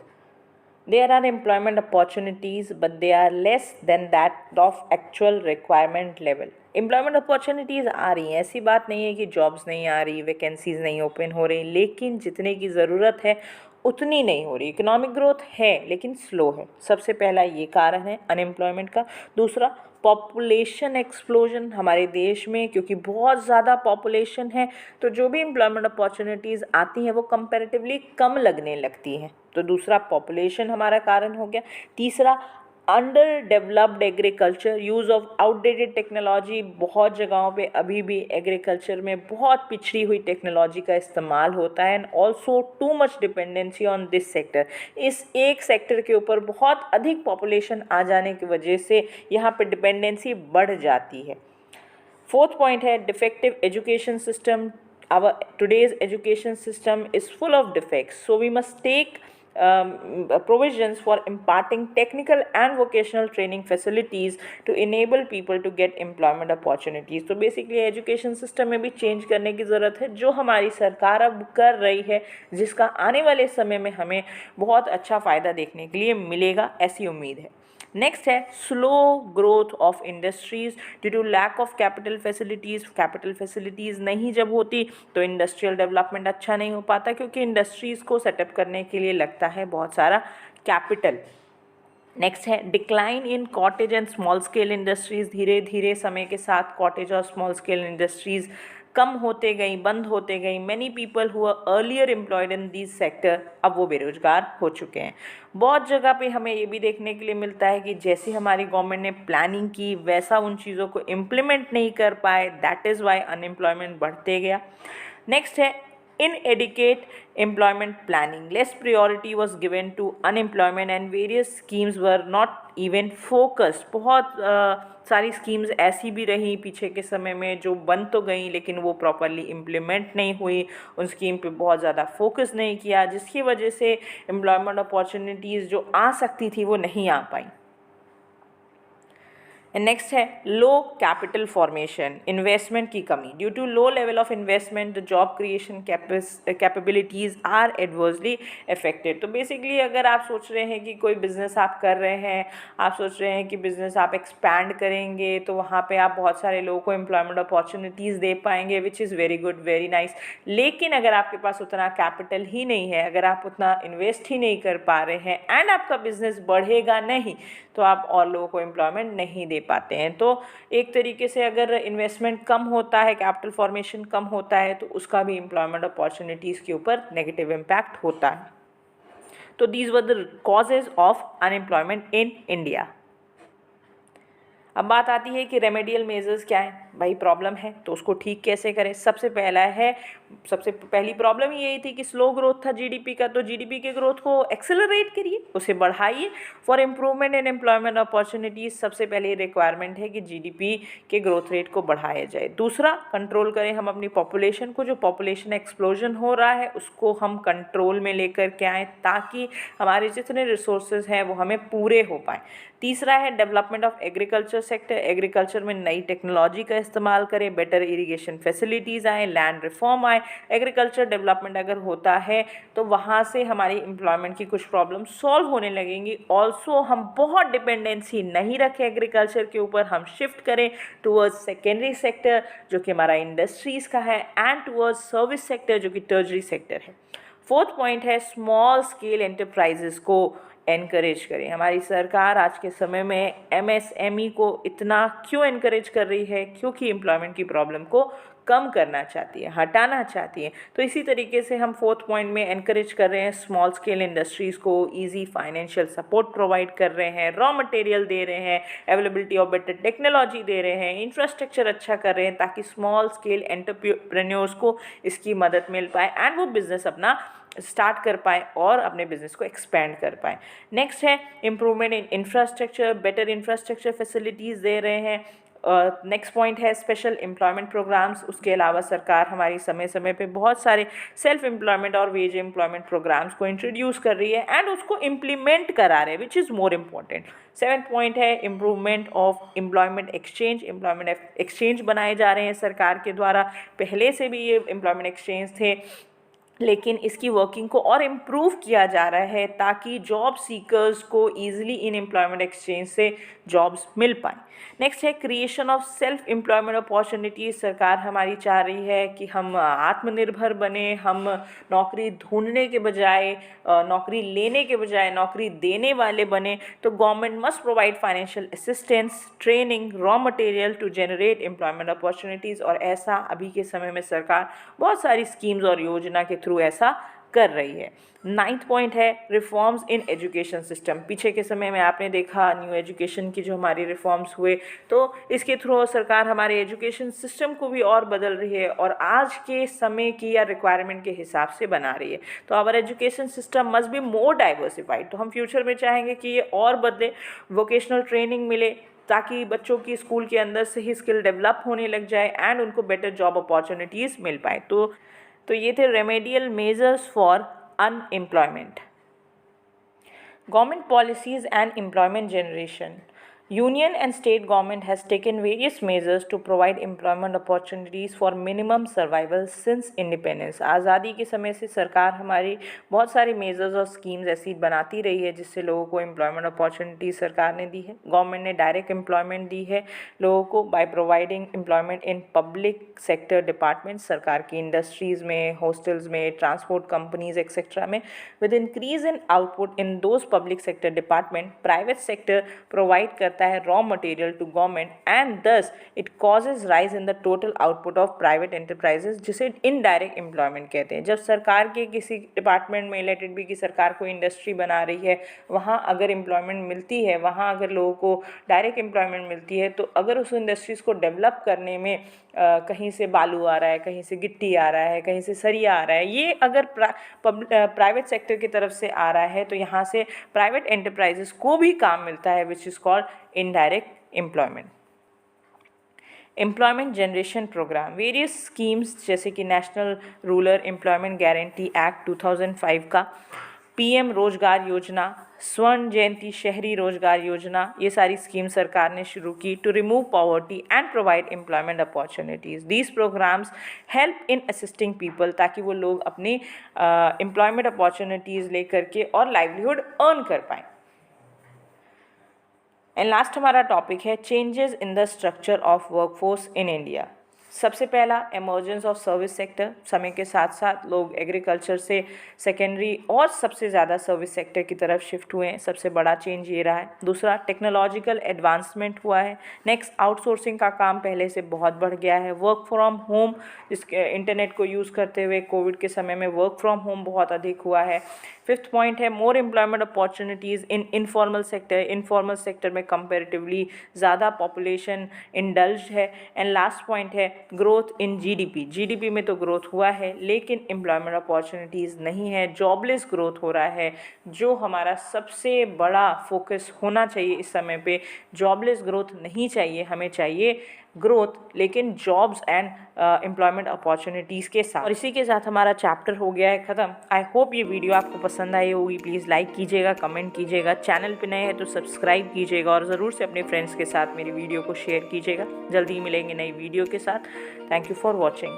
There are employment opportunities but they are less than that of actual requirement level. Employment opportunities आ रही हैं, ऐसी बात नहीं है कि जॉब्स नहीं आ रही, वैकेंसीज़ नहीं ओपन हो रही, लेकिन जितने की ज़रूरत है उतनी नहीं हो रही. इकोनॉमिक ग्रोथ है लेकिन स्लो है. सबसे पहला ये कारण है अनएम्प्लॉयमेंट का. दूसरा पॉपुलेशन एक्सप्लोजन हमारे देश में, क्योंकि बहुत ज़्यादा पॉपुलेशन है तो जो भी एम्प्लॉयमेंट अपॉर्चुनिटीज़ आती हैं वो कंपैरेटिवली कम लगने लगती हैं. तो दूसरा पॉपुलेशन हमारा कारण हो गया. तीसरा under developed agriculture, use of outdated technology. बहुत जगहों पे अभी भी एग्रीकल्चर में बहुत पिछड़ी हुई टेक्नोलॉजी का इस्तेमाल होता है. And also too much dependency on this sector. इस एक सेक्टर के ऊपर बहुत अधिक पॉपुलेशन आ जाने की वजह से यहाँ पे डिपेंडेंसी बढ़ जाती है. फोर्थ पॉइंट है defective education system. Our today's education system is full of defects, so we must take provisions for imparting technical and vocational training facilities to enable people to get employment opportunities. तो basically education system में भी change करने की ज़रूरत है, जो हमारी सरकार अब कर रही है, जिसका आने वाले समय में हमें बहुत अच्छा फ़ायदा देखने के लिए मिलेगा, ऐसी उम्मीद है. नेक्स्ट है slow growth of industries due to lack of capital facilities. Capital facilities नहीं जब होती तो इंडस्ट्रियल डेवलपमेंट अच्छा नहीं हो पाता, क्योंकि इंडस्ट्रीज़ को सेटअप करने के लिए लगता है बहुत सारा कैपिटल। नेक्स्ट है decline in cottage and small scale industries. धीरे धीरे समय के साथ कॉटेज और स्मॉल स्केल इंडस्ट्रीज़ कम होते गई, बंद होते गई। Many people who are earlier employed in this sector अब वो बेरोजगार हो चुके हैं। बहुत जगह पे हमें ये भी देखने के लिए मिलता है कि जैसे हमारी गवर्नमेंट ने प्लानिंग की वैसा उन चीज़ों को इम्प्लीमेंट नहीं कर पाए, दैट इज़ वाई अनएम्प्लॉयमेंट बढ़ते गया। नेक्स्ट है inadequate employment planning. Less priority was given to unemployment and various schemes were not even focused. बहुत सारी स्कीम्स ऐसी भी रही पीछे के समय में जो बन तो गई लेकिन वो प्रॉपरली इम्प्लीमेंट नहीं हुई, उन स्कीम पे बहुत ज़्यादा फोकस नहीं किया, जिसकी वजह से एम्प्लॉयमेंट अपॉर्चुनिटीज़ जो आ सकती थी वो नहीं आ पाई। नेक्स्ट है लो कैपिटल फॉर्मेशन, इन्वेस्टमेंट की कमी। Due to low level of investment the job creation capabilities are adversely affected. तो बेसिकली अगर आप सोच रहे हैं कि कोई बिज़नेस आप कर रहे हैं, आप सोच रहे हैं कि बिज़नेस आप एक्सपैंड करेंगे तो वहाँ पे आप बहुत सारे लोगों को एम्प्लॉयमेंट अपॉर्चुनिटीज़ दे पाएंगे, which is very good, very nice. लेकिन अगर आपके पास उतना कैपिटल ही नहीं है, अगर आप उतना इन्वेस्ट ही नहीं कर पा रहे हैं एंड आपका बिजनेस बढ़ेगा नहीं, तो आप और लोगों को एम्प्लॉयमेंट नहीं दे पाते हैं। तो एक तरीके से अगर इन्वेस्टमेंट कम होता है, कैपिटल फॉर्मेशन कम होता है, तो उसका भी एम्प्लॉयमेंट अपॉर्चुनिटीज़ के ऊपर नेगेटिव इम्पैक्ट होता है। तो these were the causes of unemployment in India. अब बात आती है कि रेमेडियल मेजर्स क्या है। भाई प्रॉब्लम है तो उसको ठीक कैसे करें। सबसे पहली प्रॉब्लम यही थी कि स्लो ग्रोथ था जीडीपी का, तो जीडीपी के ग्रोथ को एक्सेलरेट करिए, उसे बढ़ाइए। For improvement in employment opportunities सबसे पहले रिक्वायरमेंट है कि जीडीपी के ग्रोथ रेट को बढ़ाया जाए। दूसरा, कंट्रोल करें हम अपनी पॉपुलेशन को, जो पॉपुलेशन एक्सप्लोजन हो रहा है उसको हम कंट्रोल में लेकर के आएँ ताकि हमारे जितने रिसोर्सेज हैं वो हमें पूरे हो पाएँ। तीसरा है development of agriculture sector, agriculture में नई टेक्नोलॉजी का इस्तेमाल करें, बेटर इरिगेशन फैसिलिटीज़ आए, लैंड रिफॉर्म आए। एग्रीकल्चर डेवलपमेंट अगर होता है तो वहाँ से हमारी एम्प्लॉयमेंट की कुछ प्रॉब्लम सॉल्व होने लगेंगी। ऑल्सो हम बहुत डिपेंडेंसी नहीं रखें एग्रीकल्चर के ऊपर, हम शिफ्ट करें टूवर्ड्स सेकेंडरी सेक्टर जो कि हमारा इंडस्ट्रीज़ का है, एंड टूवर्ड्स सर्विस सेक्टर जो कि टर्जरी सेक्टर है। फोर्थ पॉइंट है स्मॉल स्केल एंटरप्राइजेस को एनकरेज करें। हमारी सरकार आज के समय में एमएसएमई को इतना क्यों एनकरेज कर रही है? क्योंकि एम्प्लॉयमेंट की प्रॉब्लम को कम करना चाहती है, हटाना चाहती है। तो इसी तरीके से हम फोर्थ पॉइंट में एनकरेज कर रहे हैं स्मॉल स्केल इंडस्ट्रीज़ को, इजी फाइनेंशियल सपोर्ट प्रोवाइड कर रहे हैं, रॉ मटेरियल दे रहे हैं, अवेलेबिलिटी ऑफ बेटर टेक्नोलॉजी दे रहे हैं, इंफ्रास्ट्रक्चर अच्छा कर रहे हैं ताकि स्मॉल स्केल एंटरप्रेन्योर्स को इसकी मदद मिल पाए एंड वो बिज़नेस अपना स्टार्ट कर पाए और अपने बिजनेस को एक्सपेंड कर पाए। नेक्स्ट है improvement in infrastructure, better infrastructure facilities दे रहे हैं। नेक्स्ट पॉइंट है स्पेशल एम्प्लॉयमेंट प्रोग्राम्स। उसके अलावा सरकार हमारी समय समय पे बहुत सारे सेल्फ एम्प्लॉयमेंट और वेज एम्प्लॉयमेंट प्रोग्राम्स को इंट्रोड्यूस कर रही है एंड उसको इम्प्लीमेंट करा रहे हैं, which is more important. Seventh point है improvement of employment exchange. Employment exchange बनाए जा रहे हैं सरकार के द्वारा, पहले से भी ये एम्प्लॉयमेंट एक्सचेंज थे लेकिन इसकी वर्किंग को और इम्प्रूव किया जा रहा है ताकि जॉब सीकर्स को ईजिली इन एम्प्लॉयमेंट एक्सचेंज से जॉब्स मिल पाएँ। नेक्स्ट है creation of self employment opportunities. सरकार हमारी चाह रही है कि हम आत्मनिर्भर बने, हम नौकरी ढूंढने के बजाय, नौकरी लेने के बजाय नौकरी देने वाले बने। तो government must provide financial assistance, training, raw material to generate employment opportunities, और ऐसा अभी के समय में सरकार बहुत सारी स्कीम्स और योजना के थ्रू ऐसा कर रही है। नाइन्थ पॉइंट है रिफॉर्म्स इन एजुकेशन सिस्टम। पीछे के समय में आपने देखा न्यू एजुकेशन की जो हमारी रिफॉर्म्स हुए, तो इसके थ्रू सरकार हमारे एजुकेशन सिस्टम को भी और बदल रही है और आज के समय की या रिक्वायरमेंट के हिसाब से बना रही है। तो our education system must be more diversified. तो हम फ्यूचर में चाहेंगे कि ये और बदले, वोकेशनल ट्रेनिंग मिले ताकि बच्चों की स्कूल के अंदर से ही स्किल डेवलप होने लग जाए एंड उनको बेटर जॉब अपॉर्चुनिटीज़ मिल पाए। तो ये थे remedial measures for unemployment. Government policies and employment generation. Union and state government has taken various measures to provide employment opportunities for minimum survival since independence. आज़ादी के समय से सरकार हमारी बहुत सारे मेजर्स और स्कीम्स ऐसी बनाती रही है जिससे लोगों को एम्प्लॉयमेंट अपॉर्चुनिटी सरकार ने दी है। गवर्नमेंट ने डायरेक्ट एम्प्लॉयमेंट दी है लोगों को by providing employment in public sector department, सरकार की इंडस्ट्रीज़ में, हॉस्टल्स में, ट्रांसपोर्ट कंपनीज एक्सेट्रा में। With increase in output in those public sector department, private sector provide करता है raw material to government and thus it causes rise in the total output of private enterprises, जिसे indirect employment कहते हैं। जब सरकार के किसी डिपार्टमेंट में, लेट इट बी कि सरकार कोई इंडस्ट्री बना रही है, वहाँ अगर एम्प्लॉयमेंट मिलती है, वहाँ अगर लोगों को डायरेक्ट एम्प्लॉयमेंट मिलती है, तो अगर उस इंडस्ट्रीज़ को डेवलप करने में कहीं से बालू आ रहा है, कहीं से गिट्टी आ रहा है, कहीं से सरिया आ रहा है, ये अगर प्राइवेट सेक्टर की तरफ से आ रहा है तो यहाँ से प्राइवेट एंटरप्राइजेस को भी काम मिलता है, which is called indirect employment. Employment generation programme, various schemes जैसे कि national rural employment guarantee act 2005 का, पीएम रोजगार योजना, स्वर्ण जयंती शहरी रोजगार योजना, ये सारी स्कीम सरकार ने शुरू की to remove poverty and provide employment opportunities. These programmes help in assisting people, ताकि वो लोग अपनी एम्प्लॉयमेंट अपॉर्चुनिटीज़ लेकर के और लाइवलीहुड अर्न कर पाएँ। एंड लास्ट हमारा टॉपिक है changes in the structure of workforce in India. सबसे पहला एमर्जेंस ऑफ सर्विस सेक्टर, समय के साथ साथ लोग एग्रीकल्चर से सेकेंडरी और सबसे ज़्यादा सर्विस सेक्टर की तरफ शिफ्ट हुए हैं, सबसे बड़ा चेंज ये रहा है। दूसरा, टेक्नोलॉजिकल एडवांसमेंट हुआ है। नेक्स्ट, आउटसोर्सिंग का काम पहले से बहुत बढ़ गया है। वर्क फ्रॉम होम, इसके इंटरनेट को यूज़ करते हुए कोविड के समय में वर्क फ्रॉम होम बहुत अधिक हुआ है। फिफ्थ पॉइंट है मोर एम्प्लॉयमेंट अपॉर्चुनिटीज़ इन इनफॉर्मल सेक्टर, इनफॉर्मल सेक्टर में कंपैरेटिवली ज़्यादा पॉपुलेशन इंडल्ज है। एंड लास्ट पॉइंट है ग्रोथ इन जीडीपी, जीडीपी में तो ग्रोथ हुआ है लेकिन एम्प्लॉयमेंट अपॉर्चुनिटीज़ नहीं है, जॉबलेस ग्रोथ हो रहा है, जो हमारा सबसे बड़ा फोकस होना चाहिए इस समय पे। जॉबलेस ग्रोथ नहीं चाहिए, हमें चाहिए ग्रोथ लेकिन जॉब्स एंड एम्प्लॉयमेंट अपॉर्चुनिटीज़ के साथ। और इसी के साथ हमारा चैप्टर हो गया है ख़त्म। आई होप ये वीडियो आपको पसंद आई होगी। प्लीज़ लाइक कीजिएगा, कमेंट कीजिएगा, चैनल पे नए हैं तो सब्सक्राइब कीजिएगा और ज़रूर से अपने फ्रेंड्स के साथ मेरी वीडियो को शेयर कीजिएगा। जल्दी ही मिलेंगे नई वीडियो के साथ। Thank you for watching.